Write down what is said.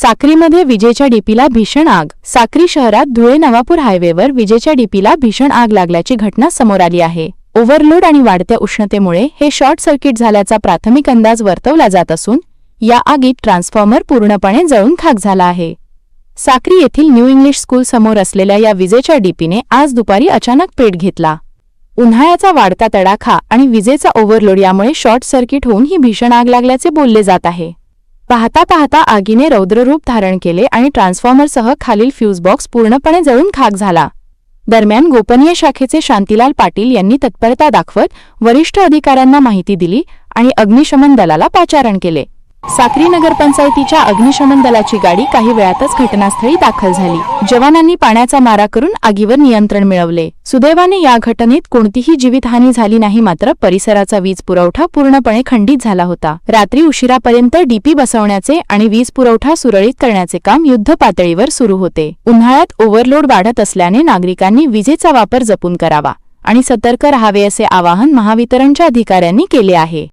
साक्रीमध्ये विजेच्या डीपीला भीषण आग। साक्री शहरात धुळे नवापूर हायवेवर विजेच्या डीपीला भीषण आग लागल्याची घटना समोर आली आहे। ओव्हरलोड आणि वाढत्या उष्णतेमुळे हे शॉर्ट सर्किट झाल्याचा प्राथमिक अंदाज वर्तवला जात असून या आगीत ट्रान्सफॉर्मर पूर्णपणे जळून खाक झाला आहे। साक्री येथील न्यू इंग्लिश स्कूल समोर असलेल्या या विजेच्या डीपीने आज दुपारी अचानक पेट घेतला। उन्हाळ्याचा वाढता तडाखा आणि विजेचा ओव्हरलोड यामुळे शॉर्ट सर्किट होऊन ही भीषण आग लागल्याचे बोलले जात आहे। पाहता पाहता आगीने रौद्ररूप धारण केले आणि ट्रान्सफॉर्मरसह खालील फ्यूज बॉक्स पूर्णपणे जळून खाक झाला। दरम्यान गोपनीय शाखेचे शांतीलाल पाटील यांनी तत्परता दाखवत वरिष्ठ अधिकाऱ्यांना माहिती दिली आणि अग्निशमन दलाला पाचारण केले। साक्री नगरपंचायतीच्या अग्निशमन दलाची गाडी काही वेळातच घटनास्थळी दाखल झाली। जवानांनी पाण्याचा मारा करून आगीवर नियंत्रण मिळवले। सुदैवाने या घटनेत कोणतीही जीवितहानी झाली नाही, मात्र परिसराचा वीज पुरवठा पूर्णपणे खंडित झाला होता। रात्री उशिरापर्यंत डीपी बसवण्याचे आणि वीज पुरवठा सुरळीत करण्याचे काम युद्ध पातळीवर सुरू होते। उन्हाळ्यात ओव्हरलोड वाढत असल्याने नागरिकांनी विजेचा वापर जपून करावा आणि सतर्क राहावे असे आवाहन महावितरणच्या अधिकाऱ्यांनी केले आहे।